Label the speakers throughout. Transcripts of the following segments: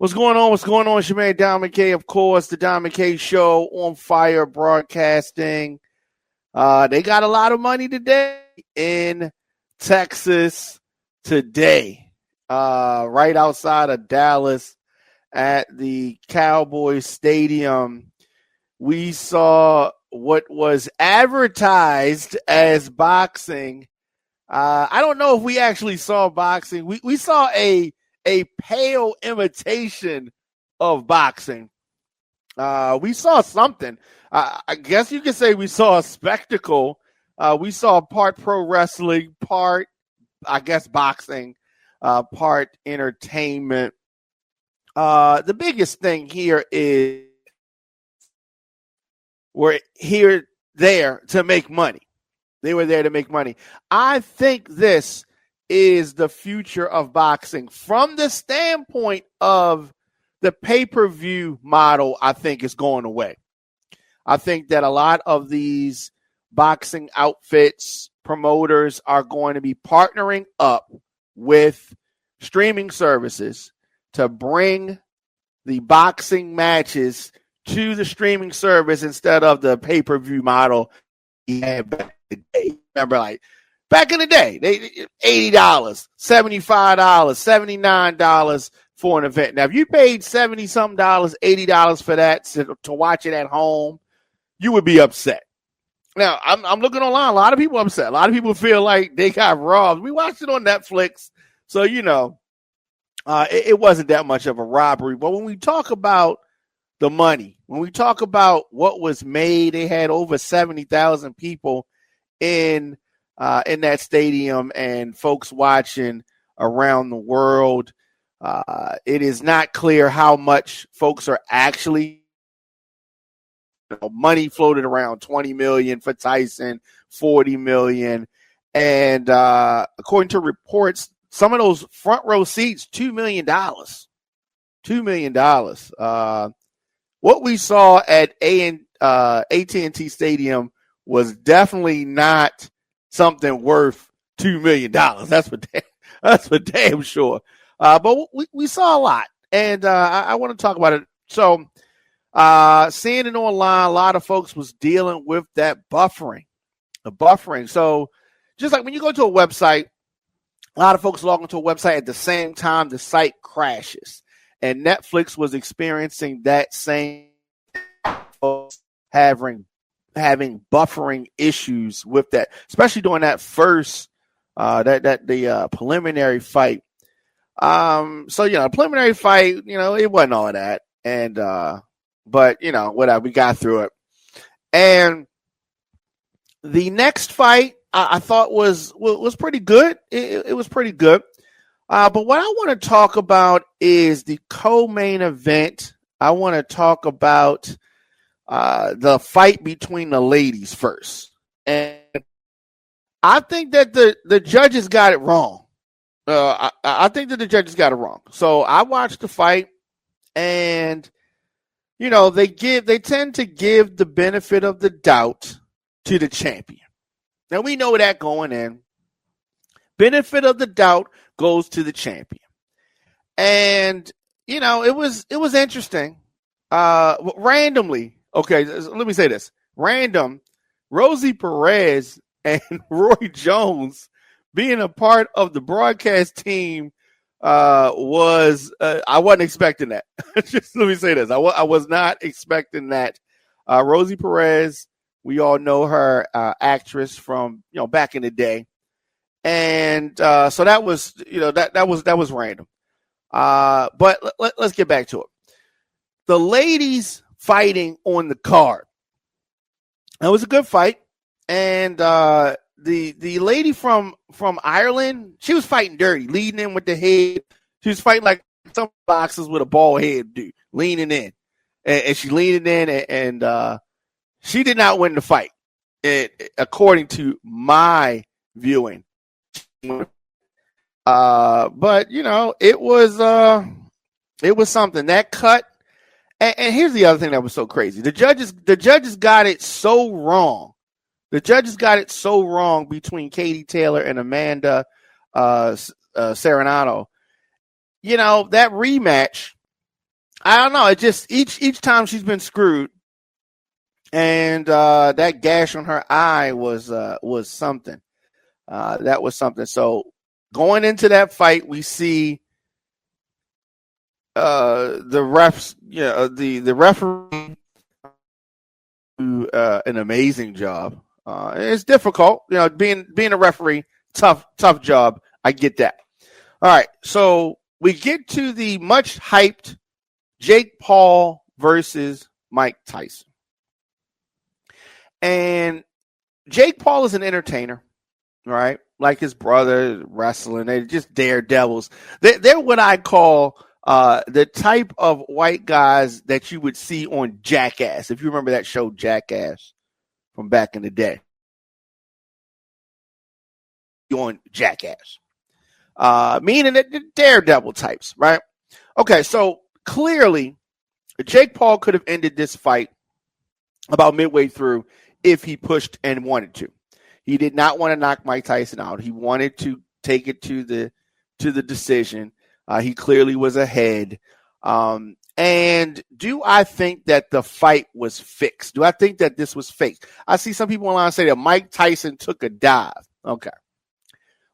Speaker 1: What's going on? What's going on? It's your man, Don McKay, of course, the Don McKay Show on Fire Broadcasting. They got a lot of money today in Texas today, right outside of Dallas at the Cowboys Stadium. We saw what was advertised as boxing. I don't know if we actually saw boxing. We saw a pale imitation of boxing. We saw something. I guess you could say we saw a spectacle. We saw part pro wrestling, part, I guess, boxing, part entertainment. The biggest thing here is we're there to make money. They were there to make money. I think this is the future of boxing from the standpoint of the pay-per-view model. I think is going away. I think that a lot of these boxing outfits, promoters are going to be partnering up with streaming services to bring the boxing matches to the streaming service instead of the pay-per-view model he had back in the day. Remember, like, back in the day, they $80, $75, $79 for an event. Now, if you paid $70-something, $80 for that to watch it at home, you would be upset. Now, I'm looking online. A lot of people are upset. A lot of people feel like they got robbed. We watched it on Netflix, so, you know, it wasn't that much of a robbery. But when we talk about the money, when we talk about what was made, they had over 70,000 people in that stadium and folks watching around the world. It is not clear how much folks are actually. Money floated around $20 million for Tyson, $40 million, and according to reports, some of those front row seats, $2 million. $2 million. What we saw at AT&T Stadium was definitely not something worth $2 million. That's for damn sure. But we saw a lot, and I want to talk about it. So, seeing it online, a lot of folks was dealing with that buffering. So, just like when you go to a website, a lot of folks log into a website at the same time the site crashes, and Netflix was experiencing that same having buffering issues with that, especially during that first the preliminary fight. So, you know, preliminary fight, you know, it wasn't all of that. And, but, you know, whatever, we got through it. And the next fight I thought was pretty good. It was pretty good. But what I want to talk about is the co-main event. I want to talk about the fight between the ladies first. And I think that the judges got it wrong. I think that the judges got it wrong. So I watched the fight, and you know, they tend to give the benefit of the doubt to the champion. Now we know that going in. Benefit of the doubt goes to the champion. And you know, it was interesting. Randomly, okay, let me say this. Random, Rosie Perez and Roy Jones being a part of the broadcast team was I wasn't expecting that. Just let me say this. I was not expecting that. Rosie Perez, we all know her, actress from, you know, back in the day. And so that was, you know, that was random. But let's get back to it. The ladies fighting on the card. That was a good fight. And the lady from Ireland, she was fighting dirty, leading in with the head. She was fighting like some boxers with a bald head, dude, leaning in. And she leaned in, and she did not win the fight, according to my viewing. But, you know, it was something. That cut. And here's the other thing that was so crazy. The judges got it so wrong. The judges got it so wrong between Katie Taylor and Amanda Serranato. You know, that rematch, I don't know. It just each time she's been screwed, and that gash on her eye was something. That was something. So going into that fight, we see the refs, the referee do an amazing job. It's difficult, being a referee, tough job. I get that. All right, so we get to the much hyped Jake Paul versus Mike Tyson. And Jake Paul is an entertainer, right? Like his brother, wrestling. They're just daredevils. They're what I call the type of white guys that you would see on Jackass. If you remember that show, Jackass, from back in the day. On Jackass. Meaning that the daredevil types, right? Okay, so clearly Jake Paul could have ended this fight about midway through if he pushed and wanted to. He did not want to knock Mike Tyson out. He wanted to take it to the decision. He clearly was ahead. And do I think that the fight was fixed? Do I think that this was fake? I see some people online say that Mike Tyson took a dive. Okay.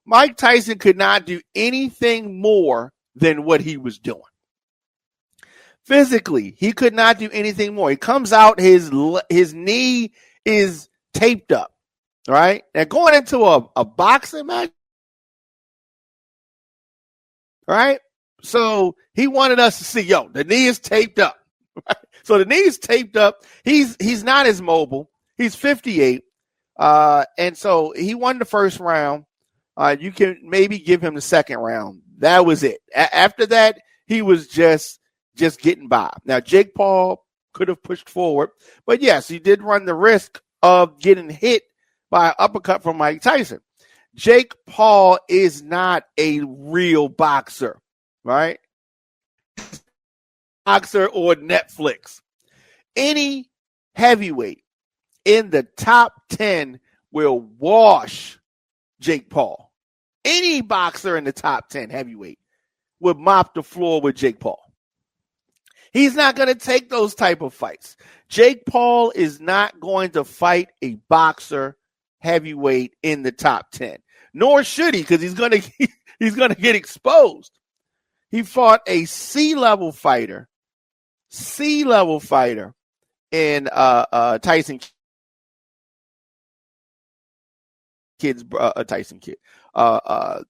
Speaker 1: Mike Tyson could not do anything more than what he was doing. Physically, he could not do anything more. He comes out, his knee is taped up, right? Now going into a boxing match, right? So he wanted us to see, the knee is taped up. Right? So the knee is taped up. He's not as mobile. He's 58. And so he won the first round. You can maybe give him the second round. That was it. After that, he was just getting by. Now, Jake Paul could have pushed forward, but yes, he did run the risk of getting hit by an uppercut from Mike Tyson. Jake Paul is not a real boxer, right? Boxer or Netflix. Any heavyweight in the top 10 will wash Jake Paul. Any boxer in the top 10 heavyweight would mop the floor with Jake Paul. He's not going to take those type of fights. Jake Paul is not going to fight a boxer heavyweight in the top 10. Nor should he, because he's going to get exposed. He fought a C-level fighter in Tyson Kid's Tyson Kid. What's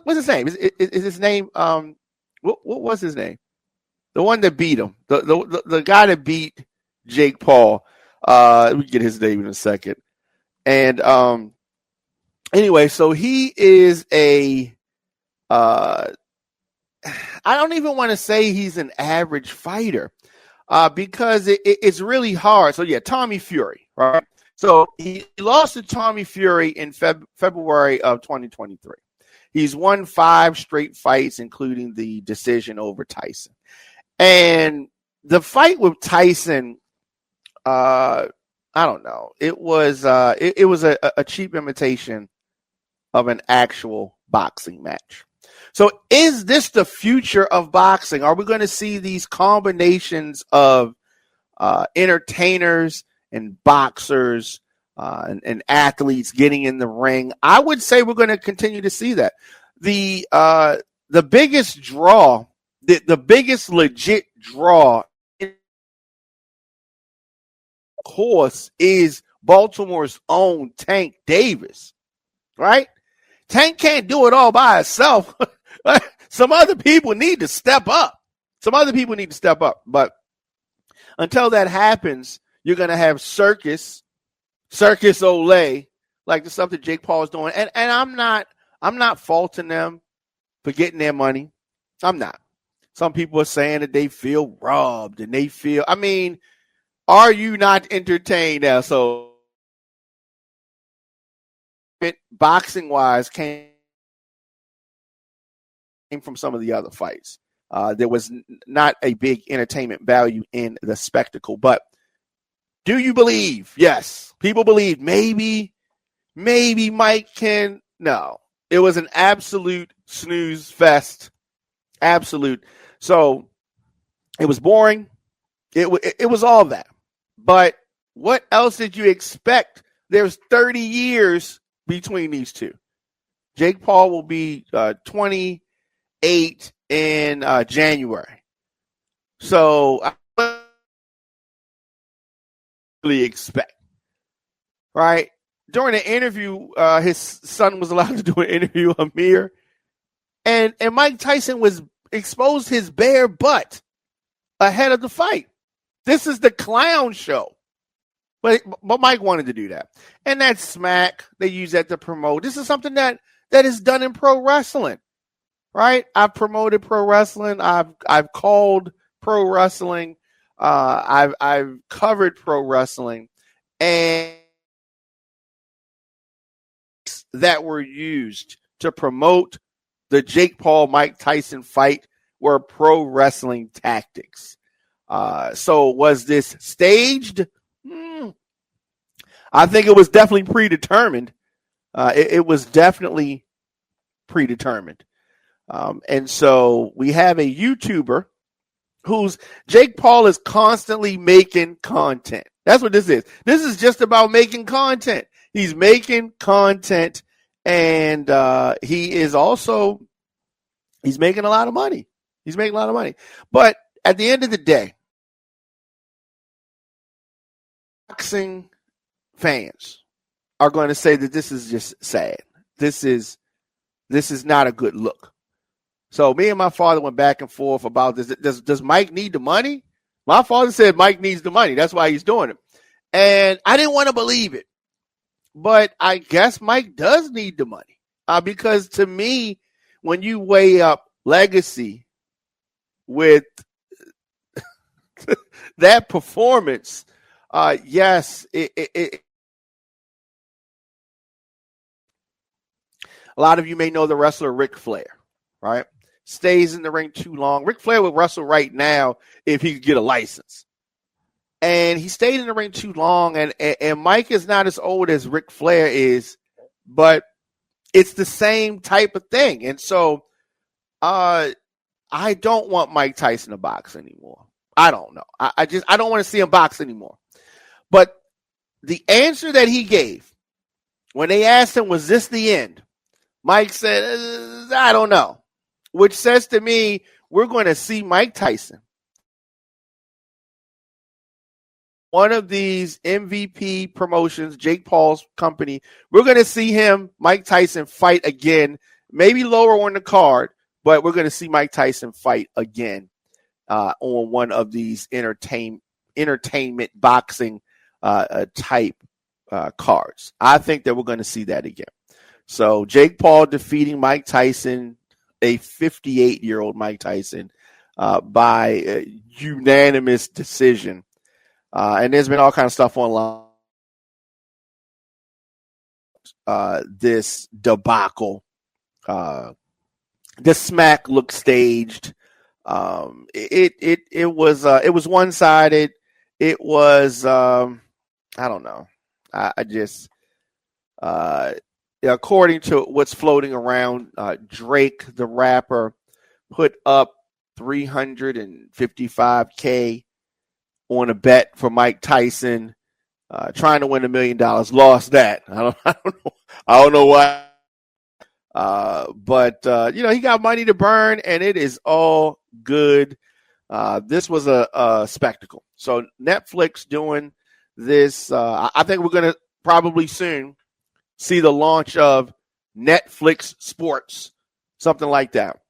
Speaker 1: his name? Is his name? What was his name? The one that beat him. The guy that beat Jake Paul. We get his name in a second. And anyway, so he is I don't even want to say he's an average fighter because it's really hard. So yeah, Tommy Fury, right? So he lost to Tommy Fury in February of 2023. He's won 5 straight fights, including the decision over Tyson. And the fight with Tyson, I don't know. It was a cheap imitation of an actual boxing match. So is this the future of boxing? Are we going to see these combinations of entertainers and boxers and athletes getting in the ring? I would say we're going to continue to see that. The biggest draw, the biggest legit draw, of course, is Baltimore's own Tank Davis, right? Tank can't do it all by himself. Some other people need to step up. But until that happens, you're going to have Circus Olay, like the stuff that Jake Paul is doing. And I'm not faulting them for getting their money. I'm not. Some people are saying that they feel robbed and they feel, are you not entertained now? So boxing wise came from some of the other fights. There was not a big entertainment value in the spectacle, but do you believe? Yes. People believe maybe Mike can. No, it was an absolute snooze fest. Absolute. So it was boring. It was all that. But what else did you expect? There's 30 years between these two. Jake Paul will be 28 in January. So I really expect, right? During the interview, his son was allowed to do an interview, Amir, and Mike Tyson was exposed his bare butt ahead of the fight. This is the clown show. But Mike wanted to do that. And that smack, they use that to promote. This is something that is done in pro wrestling, right? I've promoted pro wrestling. I've called pro wrestling. I've covered pro wrestling. And that were used to promote the Jake Paul Mike Tyson fight were pro wrestling tactics. So was this staged? I think it was definitely predetermined. It was definitely predetermined. And so we have a YouTuber who's Jake Paul is constantly making content. That's what this is. This is just about making content. He's making content, and he's making a lot of money. He's making a lot of money. But at the end of the day, boxing fans are going to say that this is just sad. This is not a good look. So me and my father went back and forth about this. Does Mike need the money? My father said Mike needs the money. That's why he's doing it. And I didn't want to believe it. But I guess Mike does need the money. Because to me, when you weigh up legacy with that performance, yes, it a lot of you may know the wrestler Ric Flair, right? Stays in the ring too long. Ric Flair would wrestle right now if he could get a license. And he stayed in the ring too long. And Mike is not as old as Ric Flair is, but it's the same type of thing. And so I don't want Mike Tyson to box anymore. I don't know. I don't want to see him box anymore. But the answer that he gave when they asked him, was this the end? Mike said, I don't know, which says to me, we're going to see Mike Tyson, one of these MVP promotions, Jake Paul's company. We're going to see him, Mike Tyson, fight again, maybe lower on the card, but we're going to see Mike Tyson fight again on one of these entertainment boxing type cards. I think that we're going to see that again. So Jake Paul defeating Mike Tyson, a 58-year-old Mike Tyson, by a unanimous decision. And there's been all kinds of stuff online. This debacle. This smack looked staged. It was one-sided. It was I don't know. I just according to what's floating around, Drake, the rapper, put up $355K on a bet for Mike Tyson, trying to win $1 million. Lost that. I don't know why. But he got money to burn, and it is all good. This was a spectacle. So Netflix doing this. I think we're going to probably soon see the launch of Netflix Sports, something like that.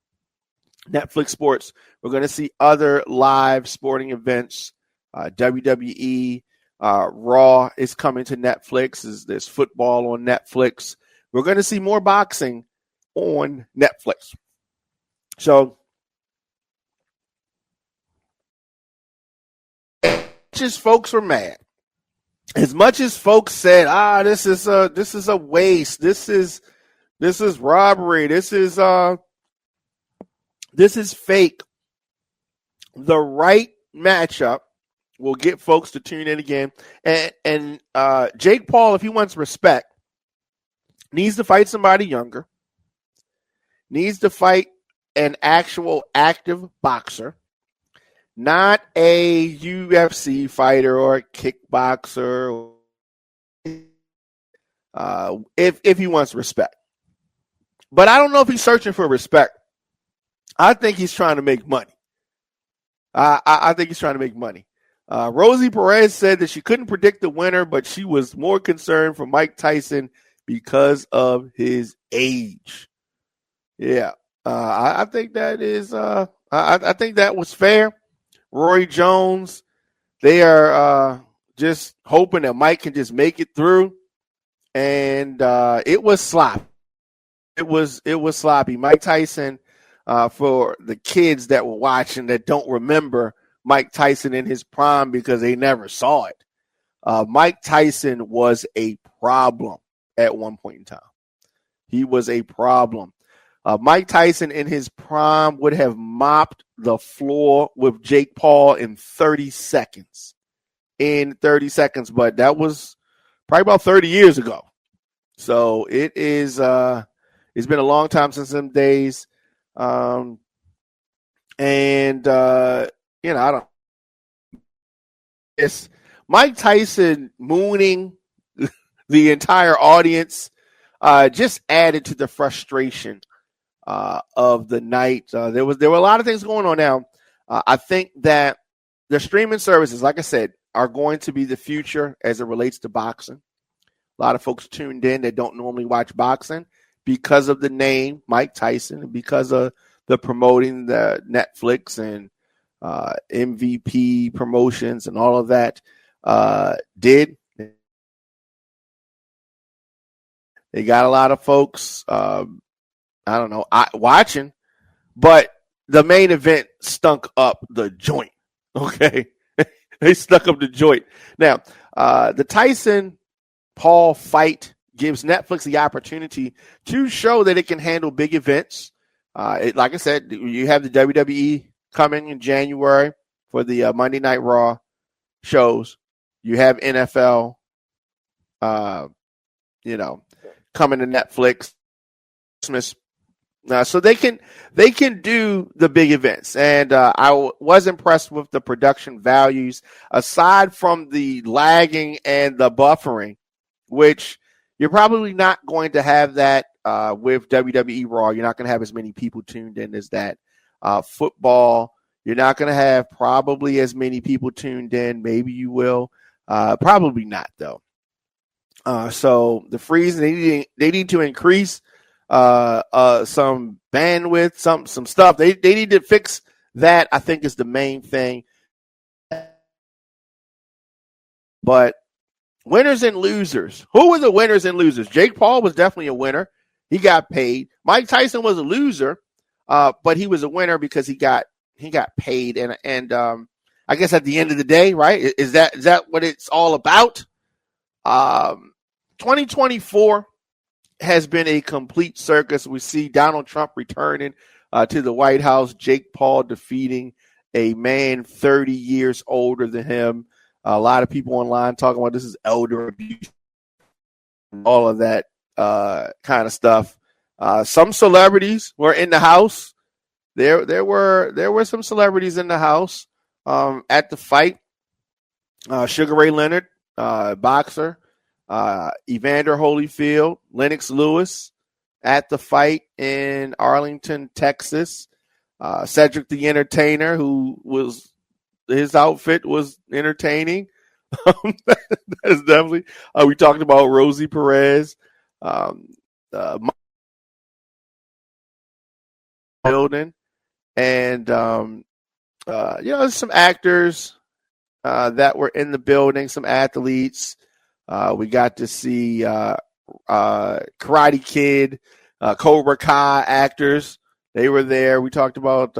Speaker 1: Netflix Sports. We're going to see other live sporting events. WWE, Raw is coming to Netflix. There's football on Netflix. We're going to see more boxing on Netflix. So, as much as folks were mad, as much as folks said, this is a waste. This is robbery. This is fake. The right matchup will get folks to tune in again. And Jake Paul, if he wants respect, needs to fight somebody younger. Needs to fight an actual active boxer, not a UFC fighter or a kickboxer, if he wants respect. But I don't know if he's searching for respect. I think he's trying to make money. I think he's trying to make money. Rosie Perez said that she couldn't predict the winner, but she was more concerned for Mike Tyson because of his age. Yeah, I think that is. I think that was fair. Roy Jones, they are just hoping that Mike can just make it through, and it was sloppy. It was sloppy. Mike Tyson, for the kids that were watching that don't remember Mike Tyson in his prime because they never saw it. Mike Tyson was a problem at one point in time. He was a problem. Mike Tyson in his prime would have mopped the floor with Jake Paul in 30 seconds. But that was probably about 30 years ago. So it is it's been a long time since them days. I don't. It's Mike Tyson mooning the entire audience just added to the frustration of the night. There were a lot of things going on now. I think that the streaming services, like I said, are going to be the future as it relates to boxing. A lot of folks tuned in that don't normally watch boxing because of the name Mike Tyson and because of the promoting the Netflix and MVP promotions and all of that did. They got a lot of folks, watching, but the main event stunk up the joint. Okay. They stuck up the joint. Now, the Tyson Paul fight gives Netflix the opportunity to show that it can handle big events. Like I said, you have the WWE coming in January for the Monday Night Raw shows. You have NFL, coming to Netflix. Christmas. So they can do the big events, and I was impressed with the production values. Aside from the lagging and the buffering, which you're probably not going to have that with WWE Raw. You're not going to have as many people tuned in as that. Football, you're not going to have probably as many people tuned in. Maybe you will. Probably not, though. So the freezing, they need to increase some bandwidth, some stuff. They need to fix that, I think, is the main thing. But winners and losers. Who were the winners and losers? Jake Paul was definitely a winner. He got paid. Mike Tyson was a loser, but he was a winner because he got paid. And I guess at the end of the day, right? Is that what it's all about? 2024 has been a complete circus. We see Donald Trump returning to the White House, Jake Paul defeating a man 30 years older than him. A lot of people online talking about this is elder abuse, all of that kind of stuff. Some celebrities were in the house. There were some celebrities in the house at the fight. Sugar Ray Leonard, boxer. Evander Holyfield, Lennox Lewis at the fight in Arlington, Texas. Cedric the Entertainer, his outfit was entertaining. That is definitely. We talked about Rosie Perez, building, and some actors that were in the building, some athletes. We got to see Karate Kid, Cobra Kai actors. They were there. We talked about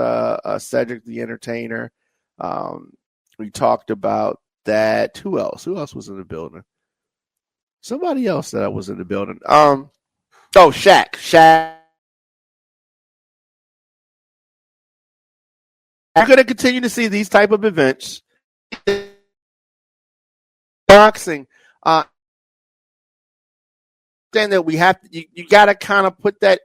Speaker 1: Cedric the Entertainer. We talked about that. Who else? Who else was in the building? Somebody else that was in the building. Shaq. Shaq. We're going to continue to see these type of events. Boxing. Then that we have to, you got to kind of put that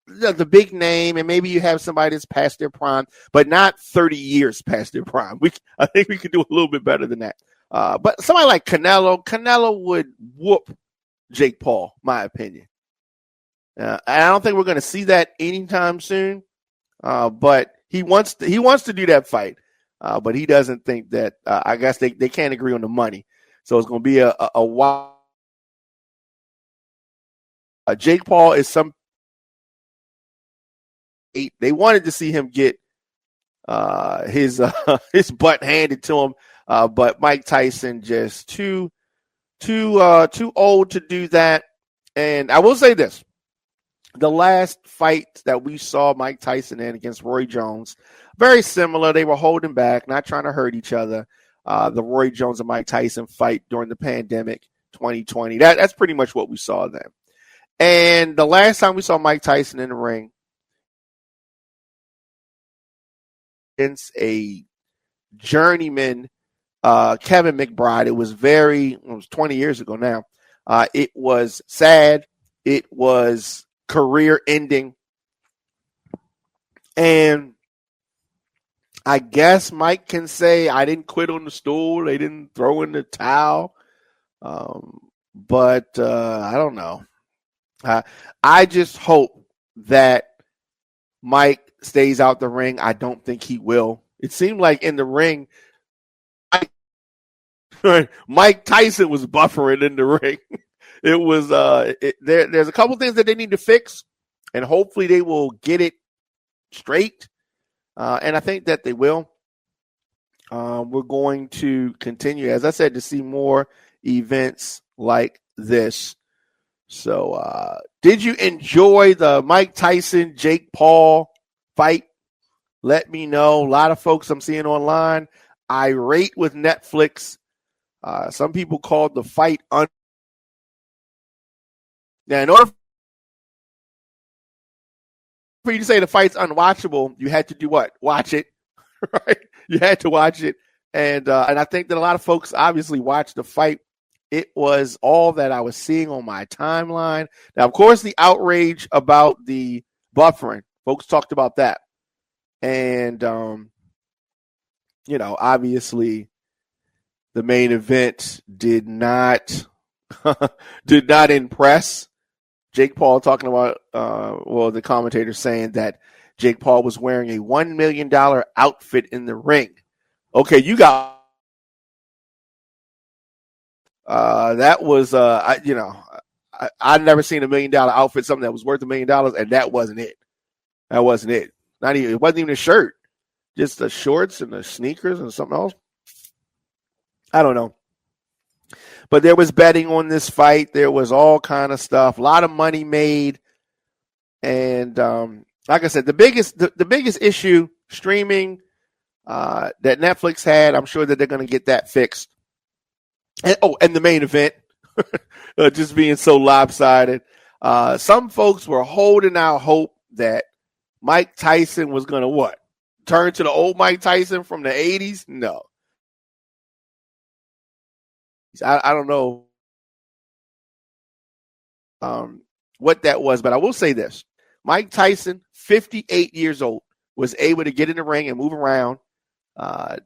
Speaker 1: the big name, and maybe you have somebody that's past their prime, but not 30 years past their prime. I think we could do a little bit better than that. But somebody like Canelo would whoop Jake Paul, my opinion. And I don't think we're going to see that anytime soon. But he wants to do that fight. But he doesn't think that. I guess they can't agree on the money, so it's going to be a wild. Jake Paul is some. They wanted to see him get his butt handed to him, but Mike Tyson just too old to do that. And I will say this: the last fight that we saw Mike Tyson in against Roy Jones, very similar. They were holding back, not trying to hurt each other. The Roy Jones and Mike Tyson fight during the pandemic, 2020. That's pretty much what we saw then. And the last time we saw Mike Tyson in the ring against a journeyman, Kevin McBride, it was 20 years ago now. It was sad. It was career ending. And I guess Mike can say, I didn't quit on the stool. They didn't throw in the towel. But I don't know. I just hope that Mike stays out the ring. I don't think he will. It seemed like in the ring, Mike Tyson was buffering in the ring. It was there's a couple things that they need to fix, and hopefully they will get it straight. And I think that they will. We're going to continue, as I said, to see more events like this. So, did you enjoy the Mike Tyson, Jake Paul fight? Let me know. A lot of folks I'm seeing online irate with Netflix. Some people called the fight now, in order for you to say the fight's unwatchable, you had to do what? Watch it, right? You had to watch it, and I think that a lot of folks obviously watched the fight. It was all that I was seeing on my timeline. Now, of course, the outrage about the buffering, folks talked about that, and obviously, the main event did not impress. Jake Paul talking about, the commentator saying that Jake Paul was wearing a $1 million outfit in the ring. Okay, you got that was I'd never seen $1 million outfit, something that was worth $1 million, and that wasn't it. That wasn't it. It wasn't even a shirt, just the shorts and the sneakers and something else. I don't know. But there was betting on this fight. There was all kind of stuff. A lot of money made. And like I said, the biggest issue, streaming that Netflix had, I'm sure that they're going to get that fixed. And the main event, just being so lopsided. Some folks were holding out hope that Mike Tyson was going to what? Turn to the old Mike Tyson from the 80s? No. I don't know what that was, but I will say this. Mike Tyson, 58 years old, was able to get in the ring and move around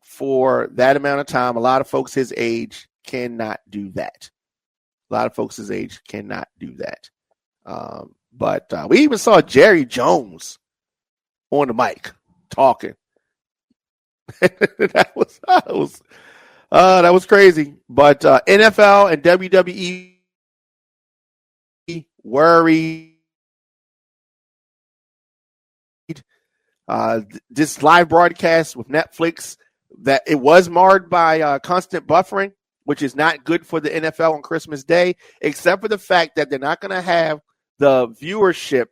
Speaker 1: for that amount of time. A lot of folks his age cannot do that. But we even saw Jerry Jones on the mic talking. That was crazy. But NFL and WWE worried. This live broadcast with Netflix, that it was marred by constant buffering, which is not good for the NFL on Christmas Day, except for the fact that they're not going to have the viewership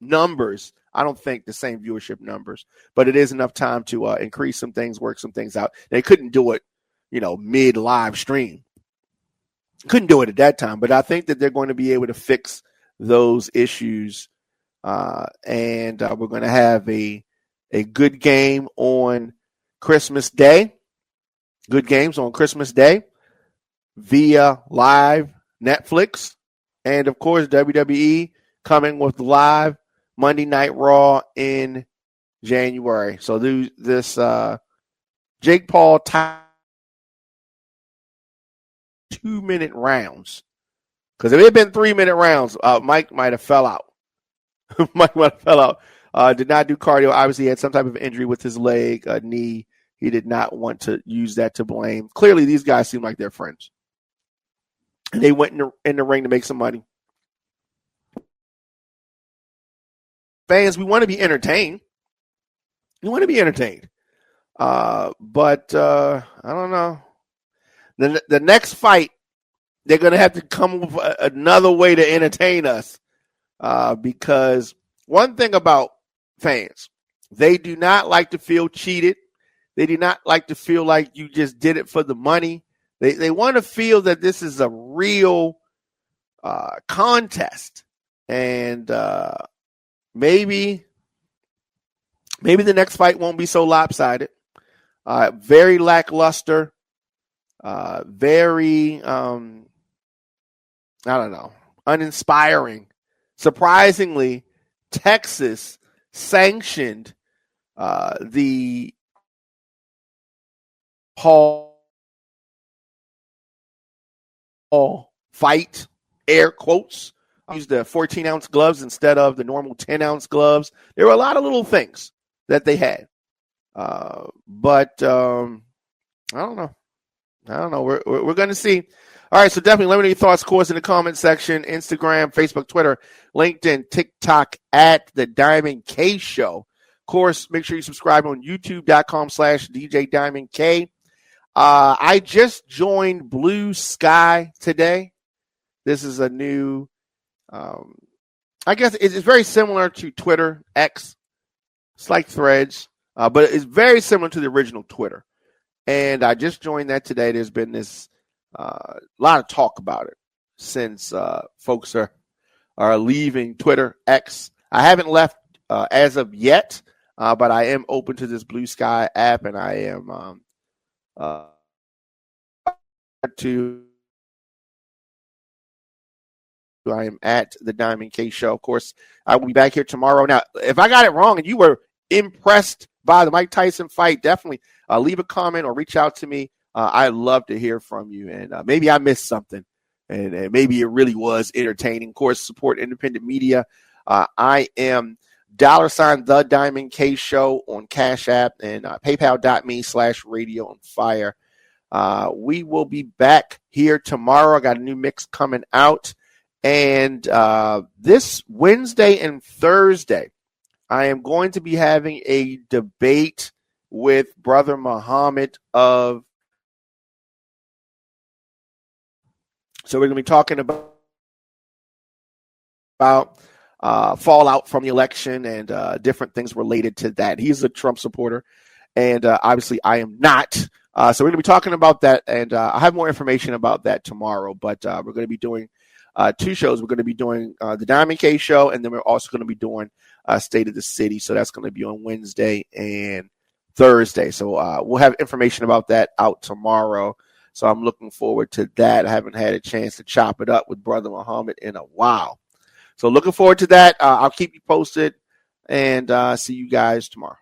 Speaker 1: numbers. I don't think the same viewership numbers, but it is enough time to increase some things, work some things out. They couldn't do it, mid live stream. Couldn't do it at that time, but I think that they're going to be able to fix those issues. And we're going to have a good game on Christmas Day. Good games on Christmas Day via live Netflix. And, of course, WWE coming with live Monday Night Raw in January. So this Jake Paul 2-minute rounds. Because if it had been 3-minute rounds, Mike might have fell out. Mike might have fell out. Did not do cardio. Obviously, he had some type of injury with his leg, knee. He did not want to use that to blame. Clearly, these guys seem like they're friends. And they went in the ring to make some money. Fans, we want to be entertained. But I don't know. The next fight, they're going to have to come up with another way to entertain us. Because one thing about fans, they do not like to feel cheated. They do not like to feel like you just did it for the money. They want to feel that this is a real contest. And maybe the next fight won't be so lopsided. Very lackluster. Very, uninspiring. Surprisingly, Texas sanctioned the Paul fight, air quotes. I used the 14-ounce gloves instead of the normal 10-ounce gloves. There were a lot of little things that they had. But I don't know. We're going to see. All right, so definitely let me know your thoughts, of course, in the comment section, Instagram, Facebook, Twitter, LinkedIn, TikTok, at The Diamond K Show. Of course, make sure you subscribe on youtube.com/DJ Diamond K. I just joined Blue Sky today. This is a new, I guess it's very similar to Twitter, X. It's like Threads, but it's very similar to the original Twitter. And I just joined that today. There's been this lot of talk about it since folks are leaving Twitter, X. I haven't left as of yet, but I am open to this Blue Sky app, and I am I am at The Diamond K Show. Of course, I will be back here tomorrow. Now, if I got it wrong and you were impressed by the Mike Tyson fight, definitely leave a comment or reach out to me. I'd love to hear from you. And maybe I missed something, and maybe it really was entertaining. Of course, support independent media. I am $ The Diamond K Show on Cash App and paypal.me/radio on fire. We will be back here tomorrow. I got a new mix coming out. And this Wednesday and Thursday, I am going to be having a debate with Brother Muhammad of. So we're going to be talking about fallout from the election and different things related to that. He's a Trump supporter, and obviously I am not. So we're going to be talking about that, and I'll have more information about that tomorrow. But we're going to be doing two shows. We're going to be doing the Diamond K Show, and then we're also going to be doing State of the City. So that's going to be on Wednesday and Thursday. So we'll have information about that out tomorrow. So I'm looking forward to that. I haven't had a chance to chop it up with Brother Muhammad in a while. So looking forward to that. I'll keep you posted, and see you guys tomorrow.